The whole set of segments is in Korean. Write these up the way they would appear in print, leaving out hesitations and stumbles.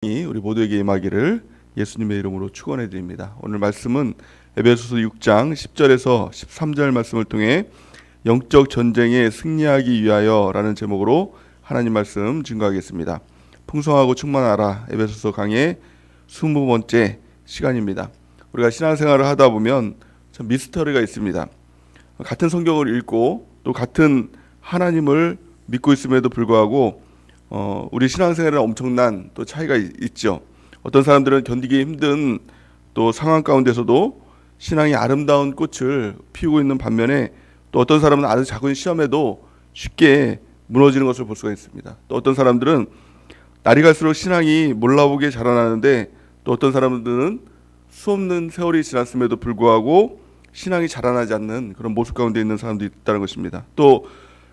우리 모두에게 임하기를 예수님의 이름으로 축원해 드립니다. 오늘 말씀은 에베소서 6장 10절에서 13절 말씀을 통해 영적 전쟁에 승리하기 위하여라는 제목으로 하나님 말씀 증거하겠습니다. 풍성하고 충만하라 에베소서 강의 20번째 시간입니다. 우리가 신앙생활을 하다 보면 참 미스터리가 있습니다. 같은 성경을 읽고 또 같은 하나님을 믿고 있음에도 불구하고 우리 신앙생활에 엄청난 또 차이가 있죠. 어떤 사람들은 견디기 힘든 또 상황 가운데서도 신앙이 아름다운 꽃을 피우고 있는 반면에 또 어떤 사람은 아주 작은 시험에도 쉽게 무너지는 것을 볼 수가 있습니다. 또 어떤 사람들은 날이 갈수록 신앙이 몰라보게 자라나는데 또 어떤 사람들은 수없는 세월이 지났음에도 불구하고 신앙이 자라나지 않는 그런 모습 가운데 있는 사람도 있다는 것입니다. 또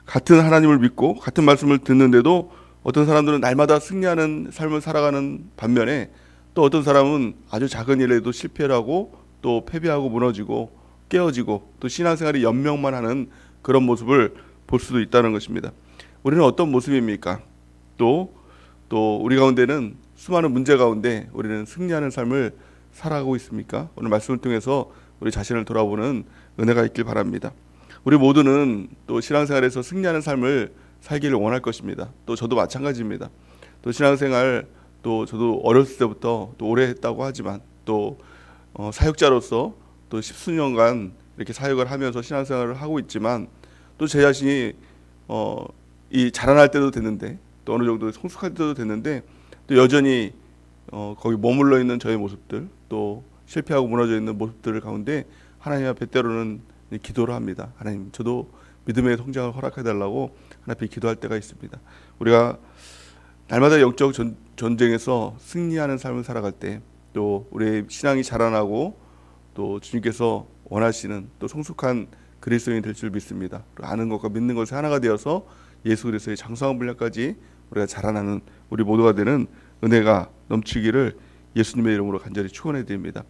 같은 하나님을 믿고 같은 말씀을 듣는데도 어떤 사람들은 날마다 승리하는 삶을 살아가는 반면에 또 어떤 사람은 아주 작은 일에도 실패를 하고 또 패배하고 무너지고 깨어지고 또 신앙생활이 연명만 하는 그런 모습을 볼 수도 있다는 것입니다. 우리는 어떤 모습입니까? 또 우리 가운데는 수많은 문제 가운데 우리는 승리하는 삶을 살아가고 있습니까? 오늘 말씀을 통해서 우리 자신을 돌아보는 은혜가 있길 바랍니다. 우리 모두는 또 신앙생활에서 승리하는 삶을 살기를 원할 것입니다. 또 저도 마찬가지입니다. 또 신앙생활 또 저도 어렸을 때부터 또 오래 했다고 하지만 또 사역자로서 또 십수년간 이렇게 사역을 하면서 신앙생활을 하고 있지만 또 제 자신이 이 자라날 때도 됐는데 또 어느 정도 성숙할 때도 됐는데 또 여전히 거기 머물러 있는 저의 모습들 또 실패하고 무너져 있는 모습들 가운데 하나님 앞에 때로는 기도를 합니다. 하나님 저도 믿음의 성장을 허락해 달라고 하나님 앞에 기도할 때가 있습니다. 우리가 날마다 영적 전쟁에서 승리하는 삶을 살아갈 때 또 우리의 신앙이 자라나고 또 주님께서 원하시는 또 성숙한 그리스도인이 될 줄 믿습니다. 아는 것과 믿는 것이 하나가 되어서 예수 그리스도의 장성한 분량까지 우리가 자라나는 우리 모두가 되는 은혜가 넘치기를 예수님의 이름으로 간절히 축원해 드립니다.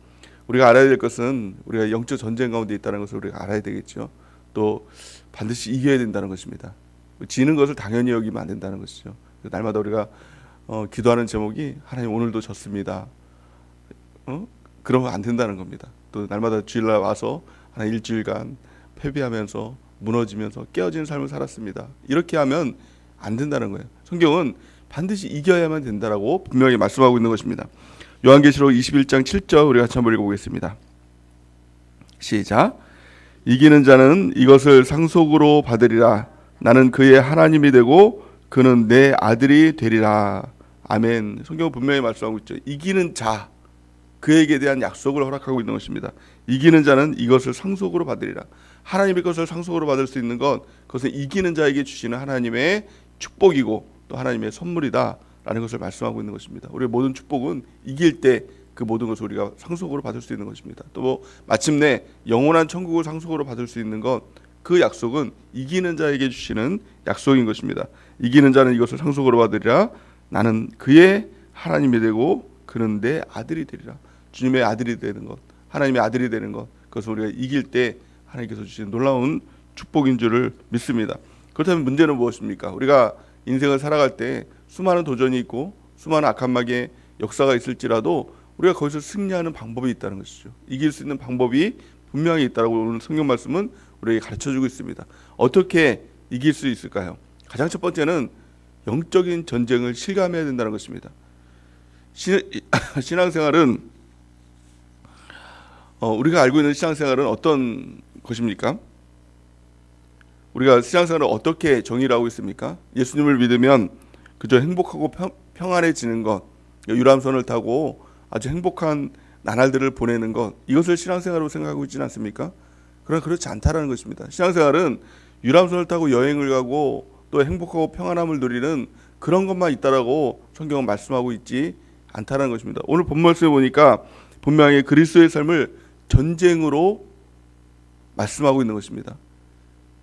우리가 알아야 될 것은 우리가 영적 전쟁 가운데 있다는 것을 우리가 알아야 되겠죠. 또 반드시 이겨야 된다는 것입니다. 지는 것을 당연히 여기면 안 된다는 것이죠. 날마다 우리가 기도하는 제목이 하나님 오늘도 졌습니다. 그러면 안 된다는 겁니다. 또 날마다 주일날 와서 하나 일주일간 패배하면서 무너지면서 깨어지는 삶을 살았습니다. 이렇게 하면 안 된다는 거예요. 성경은 반드시 이겨야만 된다라고 분명히 말씀하고 있는 것입니다. 요한계시록 21장 7절 우리 같이 한번 읽어보겠습니다. 시작. 이기는 자는 이것을 상속으로 받으리라. 나는 그의 하나님이 되고 그는 내 아들이 되리라. 아멘. 성경은 분명히 말씀하고 있죠. 이기는 자, 그에게 대한 약속을 허락하고 있는 것입니다. 이기는 자는 이것을 상속으로 받으리라. 하나님의 것을 상속으로 받을 수 있는 것, 그것은 이기는 자에게 주시는 하나님의 축복이고 또 하나님의 선물이다라는 것을 말씀하고 있는 것입니다. 우리의 모든 축복은 이길 때 그 모든 것을 우리가 상속으로 받을 수 있는 것입니다. 또 마침내 영원한 천국을 상속으로 받을 수 있는 것, 그 약속은 이기는 자에게 주시는 약속인 것입니다. 이기는 자는 이것을 상속으로 받으리라. 나는 그의 하나님이 되고 그는 내 아들이 되리라. 주님의 아들이 되는 것, 하나님의 아들이 되는 것, 그것을 우리가 이길 때 하나님께서 주시는 놀라운 축복인 줄을 믿습니다. 그렇다면 문제는 무엇입니까? 우리가 인생을 살아갈 때 수많은 도전이 있고 수많은 악한마귀의 역사가 있을지라도 우리가 거기서 승리하는 방법이 있다는 것이죠. 이길 수 있는 방법이 분명히 있다고 오늘 성경 말씀은 우리에게 가르쳐주고 있습니다. 어떻게 이길 수 있을까요? 가장 첫 번째는 영적인 전쟁을 실감해야 된다는 것입니다. 신앙생활은 우리가 알고 있는 신앙생활은 어떤 것입니까? 우리가 신앙생활을 어떻게 정의를 하고 있습니까? 예수님을 믿으면 그저 행복하고 평안해지는 것, 유람선을 타고 아주 행복한 나날들을 보내는 것, 이것을 신앙생활로 생각하고 있지는 않습니까? 그러나 그렇지 않다라는 것입니다. 신앙생활은 유람선을 타고 여행을 가고 또 행복하고 평안함을 누리는 그런 것만 있다라고 성경은 말씀하고 있지 않다라는 것입니다. 오늘 본 말씀에 보니까 분명히 그리스도의 삶을 전쟁으로 말씀하고 있는 것입니다.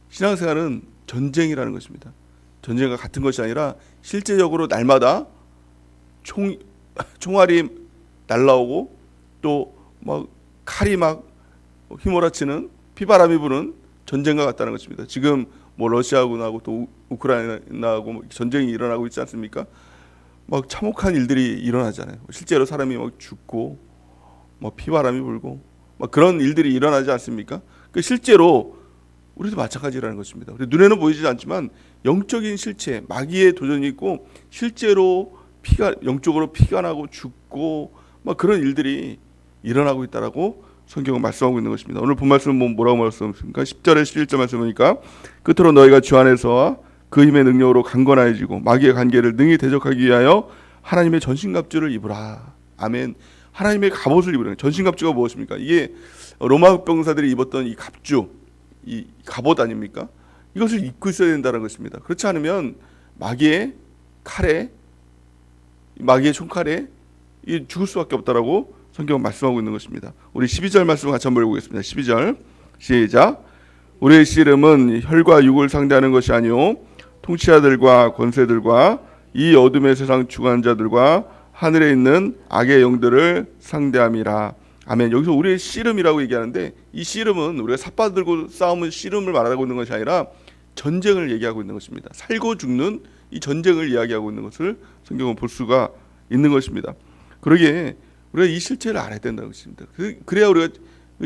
신앙생활은 전쟁이라는 것입니다. 전쟁과 같은 것이 아니라 실제적으로 날마다 총알이 날라오고 또 막 칼이 막 휘몰아치는 피바람이 부는 전쟁과 같다는 것입니다. 지금 뭐 러시아군하고 또 우크라이나하고 전쟁이 일어나고 있지 않습니까? 막 참혹한 일들이 일어나잖아요. 실제로 사람이 막 죽고 막 피바람이 불고 막 그런 일들이 일어나지 않습니까? 그 실제로 우리도 마찬가지라는 것입니다. 우리 눈에는 보이지 않지만 영적인 실체, 마귀의 도전이 있고 실제로 영적으로 피가 나고 죽고 막 그런 일들이 일어나고 있다라고 성경은 말씀하고 있는 것입니다. 오늘 본 말씀은 뭐라고 말씀하십니까? 10절에 11절 말씀 보니까 끝으로 너희가 주 안에서와 그 힘의 능력으로 강건하여지고 마귀의 관계를 능히 대적하기 위하여 하나님의 전신갑주를 입으라. 아멘. 하나님의 갑옷을 입으라. 전신갑주가 무엇입니까? 이게 로마 병사들이 입었던 이 갑주, 이 갑옷 아닙니까? 이것을 입고 있어야 된다는 것입니다. 그렇지 않으면 마귀의 칼에, 마귀의 총칼에 죽을 수밖에 없다라고 성경은 말씀하고 있는 것입니다. 우리 12절 말씀을 같이 한번 읽어보겠습니다. 12절 시작. 우리의 씨름은 혈과 육을 상대하는 것이 아니요 통치자들과 권세들과 이 어둠의 세상 주관자들과 하늘에 있는 악의 영들을 상대함이라. 아멘. 여기서 우리의 씨름이라고 얘기하는데 이 씨름은 우리가 삿바 들고 싸우는 씨름을 말하고 있는 것이 아니라 전쟁을 얘기하고 있는 것입니다. 살고 죽는 이 전쟁을 이야기하고 있는 것을 성경은 볼 수가 있는 것입니다. 그러기에 우리가 이 실체를 알아야 된다는 것입니다. 그래야 우리가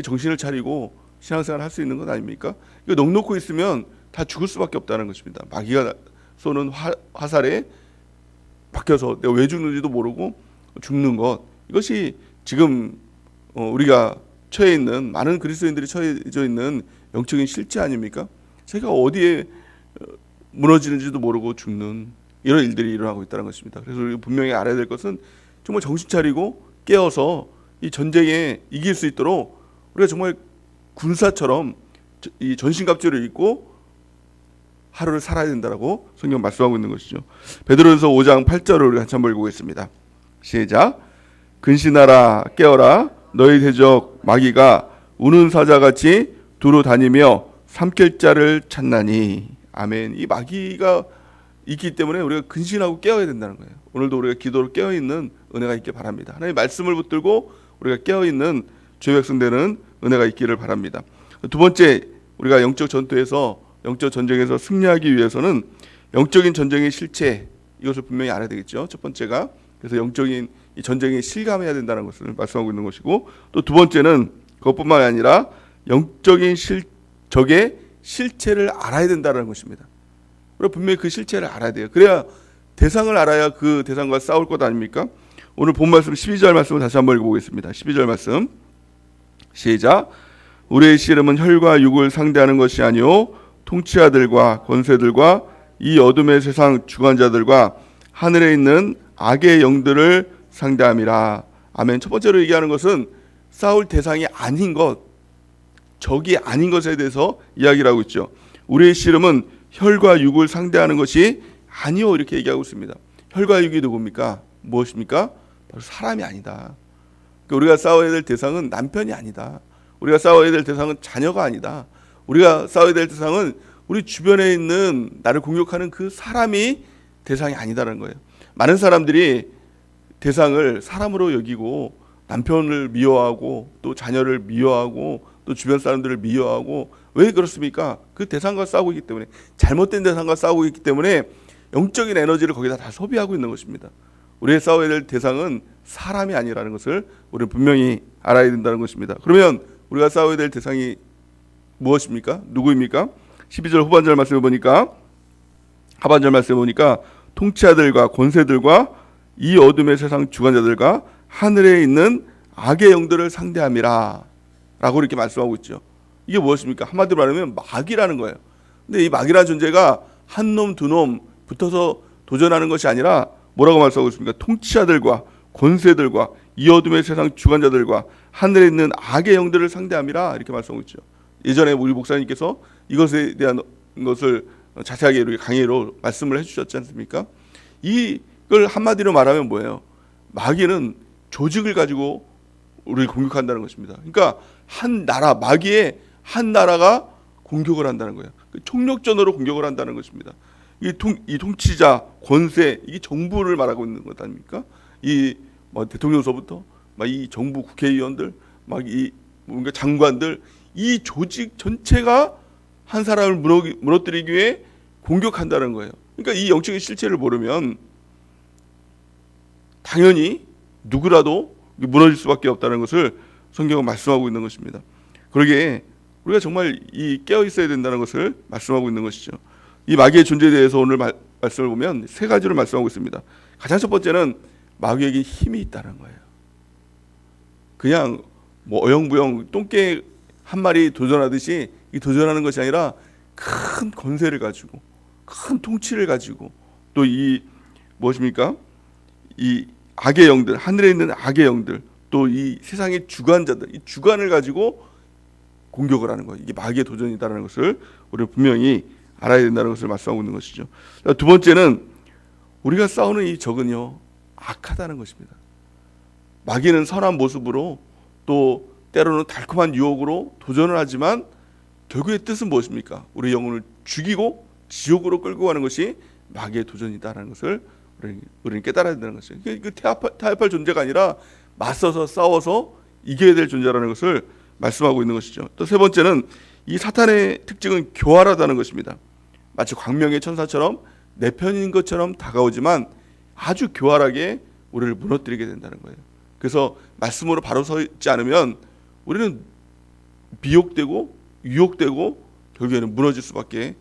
정신을 차리고 신앙생활을 할 수 있는 것 아닙니까? 이거 넉넉고 있으면 다 죽을 수밖에 없다는 것입니다. 마귀가 쏘는 화살에 박혀서 내가 왜 죽는지도 모르고 죽는 것, 이것이 지금 우리가 처해 있는, 많은 그리스도인들이 처해져 있는 영적인 실체 아닙니까? 제가 어디에 무너지는지도 모르고 죽는 이런 일들이 일어나고 있다는 것입니다. 그래서 우리가 분명히 알아야 될 것은 정말 정신 차리고 깨어서 이 전쟁에 이길 수 있도록 우리가 정말 군사처럼 이 전신갑주를 입고 하루를 살아야 된다라고 성경 말씀하고 있는 것이죠. 베드로전서 5장 8절을 우리 같이 한번 읽어보겠습니다. 시작. 근신하라 깨어라 너희 대적 마귀가 우는 사자같이 두루 다니며 삼킬 자를 찾나니. 아멘. 이 마귀가 있기 때문에 우리가 근신하고 깨어야 된다는 거예요. 오늘도 우리가 기도로 깨어있는 은혜가 있길 바랍니다. 하나님의 말씀을 붙들고 우리가 깨어있는 주의 백성 되는 은혜가 있기를 바랍니다. 두 번째, 우리가 영적 전투에서, 영적 전쟁에서 승리하기 위해서는 영적인 전쟁의 실체, 이것을 분명히 알아야 되겠죠. 첫 번째가, 그래서 영적인 이 전쟁에 실감해야 된다는 것을 말씀하고 있는 것이고, 또 두 번째는 그것뿐만 아니라 영적인 적의 실체를 알아야 된다는 것입니다. 우리가 분명히 그 실체를 알아야 돼요. 그래야 대상을 알아야 그 대상과 싸울 것 아닙니까? 오늘 본 말씀 12절 말씀을 다시 한번 읽어보겠습니다. 12절 말씀 시작. 우리의 씨름은 혈과 육을 상대하는 것이 아니요 통치자들과 권세들과 이 어둠의 세상 주관자들과 하늘에 있는 악의 영들을 상대함이라. 아멘. 첫 번째로 얘기하는 것은 싸울 대상이 아닌 것, 적이 아닌 것에 대해서 이야기를 하고 있죠. 우리의 씨름은 혈과 육을 상대하는 것이 아니요, 이렇게 얘기하고 있습니다. 혈과 육이 누굽니까? 무엇입니까? 바로 사람이 아니다. 우리가 싸워야 될 대상은 남편이 아니다. 우리가 싸워야 될 대상은 자녀가 아니다. 우리가 싸워야 될 대상은 우리 주변에 있는 나를 공격하는 그 사람이 대상이 아니다라는 거예요. 많은 사람들이 대상을 사람으로 여기고 남편을 미워하고 또 자녀를 미워하고 또 주변 사람들을 미워하고, 왜 그렇습니까? 그 대상과 싸우고 있기 때문에, 잘못된 대상과 싸우고 있기 때문에 영적인 에너지를 거기다 다 소비하고 있는 것입니다. 우리가 싸워야 될 대상은 사람이 아니라는 것을 우리는 분명히 알아야 된다는 것입니다. 그러면 우리가 싸워야 될 대상이 무엇입니까? 누구입니까? 12절 후반절 말씀을 보니까, 하반절 말씀을 보니까 통치자들과 권세들과 이 어둠의 세상 주관자들과 하늘에 있는 악의 영들을 상대함이라 라고 이렇게 말씀하고 있죠. 이게 무엇입니까? 한마디로 말하면 마귀라는 거예요. 근데 이 마귀라는 존재가 한 놈, 두 놈 붙어서 도전하는 것이 아니라 뭐라고 말씀하고 있습니까? 통치자들과 권세들과 이 어둠의 세상 주관자들과 하늘에 있는 악의 영들을 상대함이라 이렇게 말씀하고 있죠. 예전에 우리 목사님께서 이것에 대한 것을 자세하게 이렇게 강의로 말씀을 해주셨지 않습니까? 이걸 한마디로 말하면 뭐예요? 마귀는 조직을 가지고 우리를 공격한다는 것입니다. 그러니까 한 나라, 마귀의 한 나라가 공격을 한다는 거예요. 총력전으로 공격을 한다는 것입니다. 이 통치자, 권세, 이게 정부를 말하고 있는 것 아닙니까? 이 대통령서부터 이 정부 국회의원들, 이 뭔가 장관들, 이 조직 전체가 한 사람을 무너뜨리기 위해 공격한다는 거예요. 그러니까 이 영적인 실체를 모르면 당연히 누구라도 무너질 수밖에 없다는 것을 성경은 말씀하고 있는 것입니다. 그러기에 우리가 정말 이 깨어 있어야 된다는 것을 말씀하고 있는 것이죠. 이 마귀의 존재에 대해서 오늘 말씀을 보면 세 가지로 말씀하고 있습니다. 가장 첫 번째는 마귀에게 힘이 있다는 거예요. 그냥 뭐 어영부영 똥개 한 마리 도전하듯이 이 도전하는 것이 아니라 큰 권세를 가지고 큰 통치를 가지고 또 이 무엇입니까? 이 악의 영들, 하늘에 있는 악의 영들, 또 이 세상의 주관자들, 이 주관을 가지고 공격을 하는 거예요. 이게 마귀의 도전이다라는 것을 우리가 분명히 알아야 된다는 것을 말씀하고 있는 것이죠. 두 번째는 우리가 싸우는 이 적은요, 악하다는 것입니다. 마귀는 선한 모습으로 또 때로는 달콤한 유혹으로 도전을 하지만 결국의 뜻은 무엇입니까? 우리 영혼을 죽이고 지옥으로 끌고 가는 것이 마귀의 도전이다라는 것을 우리는 깨달아야 된다는 것이죠. 그 타협할 존재가 아니라 맞서서 싸워서 이겨야 될 존재라는 것을 말씀하고 있는 것이죠. 또 세 번째는 이 사탄의 특징은 교활하다는 것입니다. 마치 광명의 천사처럼 내 편인 것처럼 다가오지만 아주 교활하게 우리를 무너뜨리게 된다는 거예요. 그래서 말씀으로 바로 서 있지 않으면 우리는 미혹되고 유혹되고 결국에는 무너질 수밖에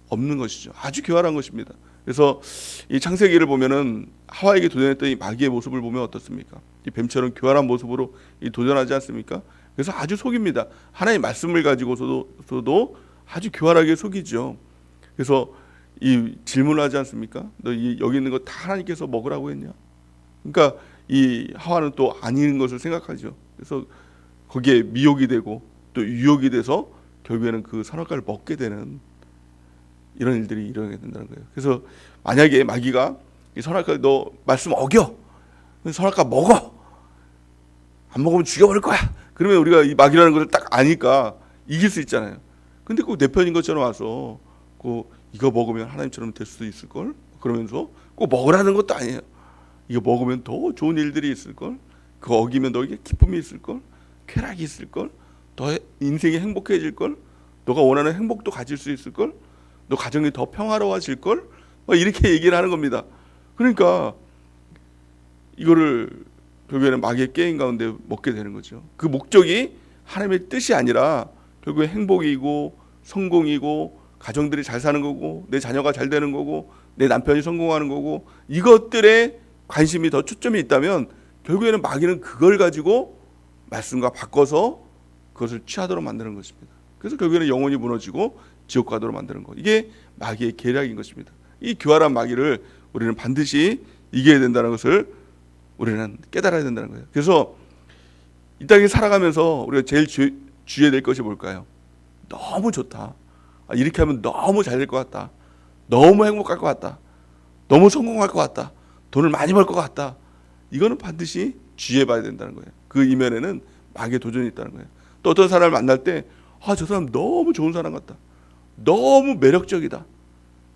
없는 것이죠. 아주 교활한 것입니다. 그래서 이 창세기를 보면은 하와에게 도전했던 이 마귀의 모습을 보면 어떻습니까? 이 뱀처럼 교활한 모습으로 이 도전하지 않습니까? 그래서 아주 속입니다. 하나님의 말씀을 가지고서도 아주 교활하게 속이죠. 그래서 이 질문을 하지 않습니까? 너 여기 있는 거 다 하나님께서 먹으라고 했냐? 그러니까 이 하와는 또 아닌 것을 생각하죠. 그래서 거기에 미혹이 되고 또 유혹이 돼서 결국에는 그 선악과를 먹게 되는 이런 일들이 일어나게 된다는 거예요. 그래서 만약에 마귀가 이 선악과 너 말씀 어겨, 선악과 먹어, 안 먹으면 죽여버릴 거야. 그러면 우리가 이 마귀라는 것을 딱 아니까 이길 수 있잖아요. 근데 꼭 내 편인 것처럼 와서 꼭 이거 먹으면 하나님처럼 될 수도 있을 걸. 그러면서 꼭 먹으라는 것도 아니에요. 이거 먹으면 더 좋은 일들이 있을 걸. 그거 어기면 너에게 기쁨이 있을 걸, 쾌락이 있을 걸, 더 인생이 행복해질 걸, 너가 원하는 행복도 가질 수 있을 걸, 너 가정이 더 평화로워질 걸, 이렇게 얘기를 하는 겁니다. 그러니까 이거를 결국에는 마귀의 게임 가운데 먹게 되는 거죠. 그 목적이 하나님의 뜻이 아니라 결국에 행복이고 성공이고 가정들이 잘 사는 거고 내 자녀가 잘 되는 거고 내 남편이 성공하는 거고 이것들에 관심이 더 초점이 있다면 결국에는 마귀는 그걸 가지고 말씀과 바꿔서 그것을 취하도록 만드는 것입니다. 그래서 결국에는 영혼이 무너지고 지옥 가도록 만드는 것. 이게 마귀의 계략인 것입니다. 이 교활한 마귀를 우리는 반드시 이겨야 된다는 것을 우리는 깨달아야 된다는 거예요. 그래서 이 땅에 살아가면서 우리가 제일 주의해야 될 것이 뭘까요? 너무 좋다. 이렇게 하면 너무 잘 될 것 같다. 너무 행복할 것 같다. 너무 성공할 것 같다. 돈을 많이 벌 것 같다. 이거는 반드시 주의해봐야 된다는 거예요. 그 이면에는 마귀의 도전이 있다는 거예요. 또 어떤 사람을 만날 때 저 사람 너무 좋은 사람 같다. 너무 매력적이다.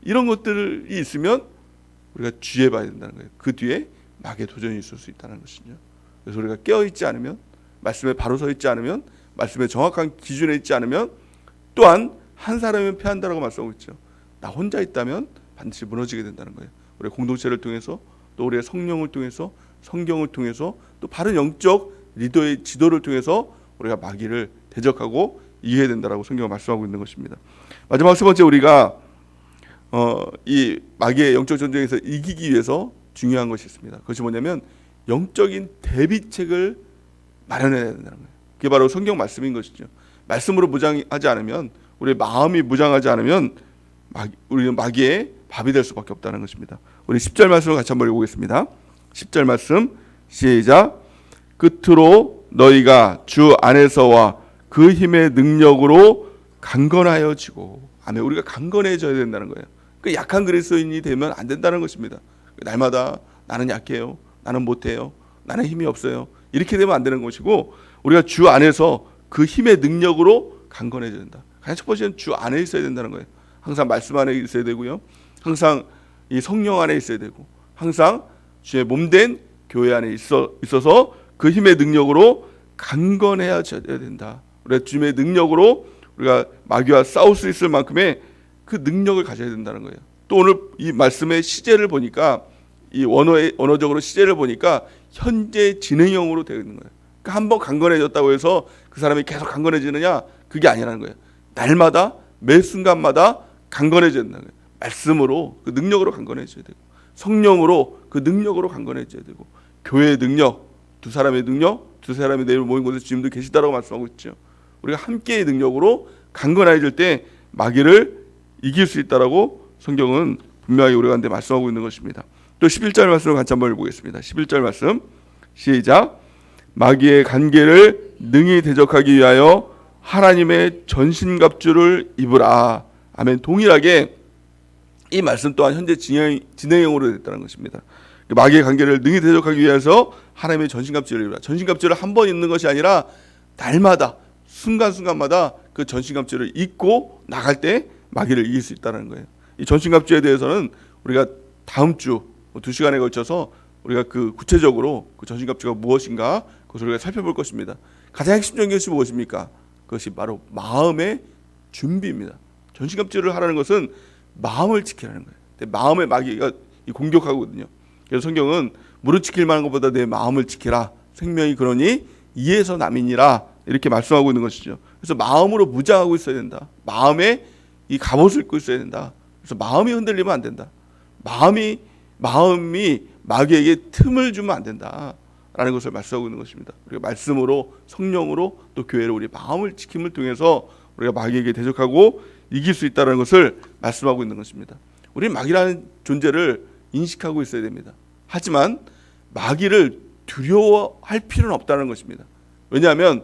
이런 것들이 있으면 우리가 주의해봐야 된다는 거예요. 그 뒤에 마귀의 도전이 있을 수 있다는 것이죠. 그래서 우리가 깨어있지 않으면, 말씀에 바로 서 있지 않으면, 말씀의 정확한 기준에 있지 않으면, 또한 한 사람이면 패한다라고 말씀하고 있죠. 나 혼자 있다면 반드시 무너지게 된다는 거예요. 우리 공동체를 통해서, 또 우리의 성령을 통해서, 성경을 통해서, 또 바른 영적 리더의 지도를 통해서 우리가 마귀를 대적하고 이겨야 된다라고 성경은 말씀하고 있는 것입니다. 마지막 세 번째, 우리가 이 마귀의 영적 전쟁에서 이기기 위해서 중요한 것이 있습니다. 그것이 뭐냐면 영적인 대비책을 마련해야 된다는 거예요. 그게 바로 성경 말씀인 것이죠. 말씀으로 무장하지 않으면, 우리의 마음이 무장하지 않으면 우리는 마귀의 밥이 될 수밖에 없다는 것입니다. 우리 10절 말씀을 같이 한번 읽어보겠습니다. 10절 말씀 시작. 끝으로 너희가 주 안에서와 그 힘의 능력으로 강건하여지고. 아멘. 우리가 강건해져야 된다는 거예요. 그 약한 그리스도인이 되면 안 된다는 것입니다. 날마다 나는 약해요, 나는 못해요, 나는 힘이 없어요, 이렇게 되면 안 되는 것이고, 우리가 주 안에서 그 힘의 능력으로 강건해져야 된다. 가장 첫 번째는 주 안에 있어야 된다는 거예요. 항상 말씀 안에 있어야 되고요, 항상 이 성령 안에 있어야 되고, 항상 주의 몸된 교회 안에 있어서 그 힘의 능력으로 강건해져야 된다. 우리가 주의 능력으로 우리가 마귀와 싸울 수 있을 만큼의 그 능력을 가져야 된다는 거예요. 또 오늘 이 말씀의 시제를 보니까 이 원어적으로 시제를 보니까 현재 진행형으로 되어 있는 거예요. 그러니까 한번 강건해졌다고 해서 그 사람이 계속 강건해지느냐, 그게 아니라는 거예요. 날마다 매 순간마다 강건해져야 된다는 거예요. 말씀으로 그 능력으로 강건해져야 되고, 성령으로 그 능력으로 강건해져야 되고, 교회의 능력, 두 사람의 능력, 두 사람이 내일 모인 곳에 주님도 계시다라고 말씀하고 있죠. 우리가 함께의 능력으로 강건해질 때 마귀를 이길 수 있다라고 성경은 분명하게 우리 가운데 말씀하고 있는 것입니다. 또 11절 말씀을 같이 한번 읽어보겠습니다. 11절 말씀 시작. 마귀의 간계를 능히 대적하기 위하여 하나님의 전신갑주를 입으라. 아멘. 동일하게 이 말씀 또한 현재 진행형으로 됐다는 것입니다. 마귀의 관계를 능히 대적하기 위해서 하나님의 전신갑주를 입으라. 전신갑주를 한 번 입는 것이 아니라 날마다 순간순간마다 그 전신갑주를 입고 나갈 때 마귀를 이길 수 있다는 거예요. 이 전신갑주에 대해서는 우리가 다음 주 2시간에 걸쳐서 우리가 그 구체적으로 그 전신갑주가 무엇인가 그것을 우리가 살펴볼 것입니다. 가장 핵심적인 것이 무엇입니까? 그것이 바로 마음의 준비입니다. 전신갑주를 하라는 것은 마음을 지키라는 거예요. 마음의 마귀가 공격하거든요. 그래서 성경은 무릇 지킬 만한 것보다 내 마음을 지키라. 생명이 그러니 이에서 남이니라. 이렇게 말씀하고 있는 것이죠. 그래서 마음으로 무장하고 있어야 된다. 마음에 이 갑옷을 입고 있어야 된다. 그래서 마음이 흔들리면 안 된다. 마음이 마귀에게 틈을 주면 안 된다라는 것을 말씀하고 있는 것입니다. 우리가 말씀으로, 성령으로, 또 교회로 우리 마음을 지킴을 통해서 우리가 마귀에게 대적하고 이길 수 있다는 것을 말씀하고 있는 것입니다. 우리는 마귀라는 존재를 인식하고 있어야 됩니다. 하지만 마귀를 두려워할 필요는 없다는 것입니다. 왜냐하면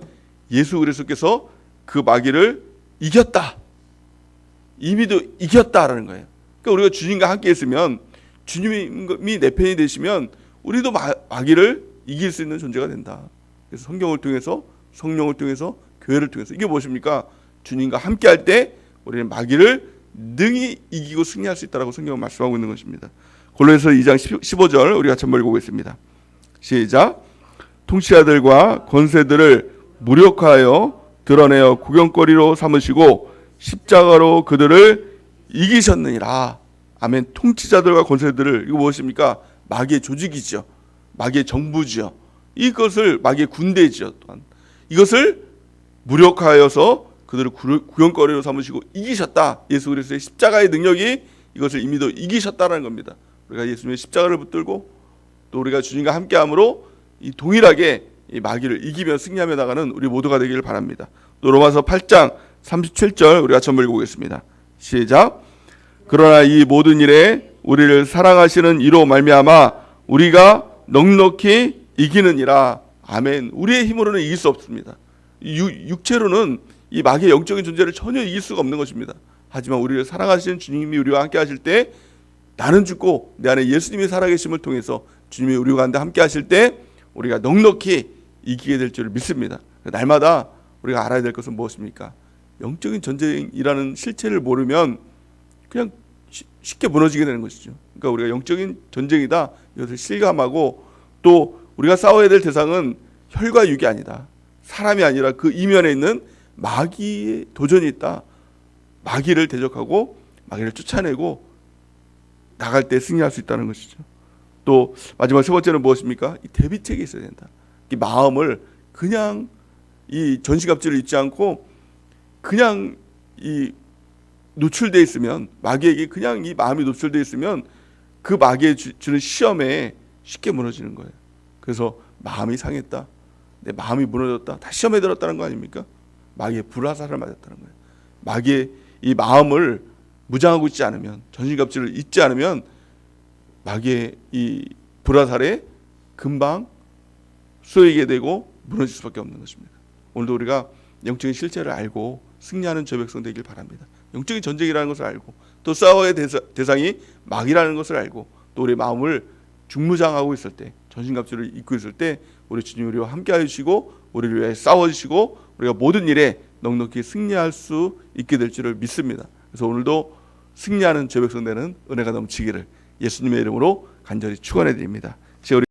예수 그리스도께서 그 마귀를 이겼다. 이미도 이겼다라는 거예요. 그러니까 우리가 주님과 함께 있으면, 주님이 내 편이 되시면 우리도 마귀를 이길 수 있는 존재가 된다. 그래서 성경을 통해서, 성령을 통해서, 교회를 통해서, 이게 무엇입니까? 주님과 함께 할 때 우리는 마귀를 능히 이기고 승리할 수 있다라고 성경은 말씀하고 있는 것입니다. 골로새서 2장 15절 우리 같이 한번 읽어보겠습니다. 시작. 통치자들과 권세들을 무력화하여 드러내어 구경거리로 삼으시고 십자가로 그들을 이기셨느니라. 아멘. 통치자들과 권세들을, 이거 무엇입니까? 마귀의 조직이죠. 마귀의 정부죠. 이것을 마귀의 군대죠. 또한 이것을 무력화하여서 그들을 구경거리로 삼으시고 이기셨다. 예수 그리스도의 십자가의 능력이 이것을 이미도 이기셨다는 겁니다. 우리가 예수님의 십자가를 붙들고 또 우리가 주님과 함께함으로 이 동일하게 이 마귀를 이기며 승리하며 나가는 우리 모두가 되기를 바랍니다. 또 로마서 8장 37절 우리가 한번 읽어보겠습니다. 시작. 그러나 이 모든 일에 우리를 사랑하시는 이로 말미암아 우리가 넉넉히 이기느니라. 아멘. 우리의 힘으로는 이길 수 없습니다. 육체로는 이 마귀의 영적인 존재를 전혀 이길 수가 없는 것입니다. 하지만 우리를 사랑하시는 주님이 우리와 함께 하실 때, 나는 죽고 내 안에 예수님이 살아계심을 통해서 주님이 우리와 함께 하실 때 우리가 넉넉히 이기게 될 줄을 믿습니다. 날마다 우리가 알아야 될 것은 무엇입니까? 영적인 전쟁이라는 실체를 모르면 그냥 쉽게 무너지게 되는 것이죠. 그러니까 우리가 영적인 전쟁이다, 이것을 실감하고, 또 우리가 싸워야 될 대상은 혈과 육이 아니다. 사람이 아니라 그 이면에 있는 마귀의 도전이 있다. 마귀를 대적하고 마귀를 쫓아내고 나갈 때 승리할 수 있다는 것이죠. 또 마지막 세 번째는 무엇입니까? 이 대비책이 있어야 된다. 이 마음을 그냥 이 전시갑주를 입지 않고 그냥 이 노출되어 있으면, 마귀에게 그냥 이 마음이 노출되어 있으면 그 마귀에 주는 시험에 쉽게 무너지는 거예요. 그래서 마음이 상했다, 내 마음이 무너졌다, 다 시험에 들었다는 거 아닙니까? 마귀의 불화살을 맞았다는 거예요. 마귀의 이 마음을 무장하고 있지 않으면, 전신갑주를 입지 않으면 마귀의 이 불화살에 금방 쏘이게 되고 무너질 수밖에 없는 것입니다. 오늘도 우리가 영적인 실체를 알고 승리하는 저 백성 되길 바랍니다. 영적인 전쟁이라는 것을 알고, 또 싸워야 대상이 마귀라는 것을 알고, 또 우리의 마음을 중무장하고 있을 때, 전신갑주를 입고 있을 때 우리 주님이 우리와 함께 하시고 우리를 위해 싸워주시고 우리가 모든 일에 넉넉히 승리할 수 있게 될 줄을 믿습니다. 그래서 오늘도 승리하는 저 백성 되는 은혜가 넘치기를 예수님의 이름으로 간절히 축원해 드립니다.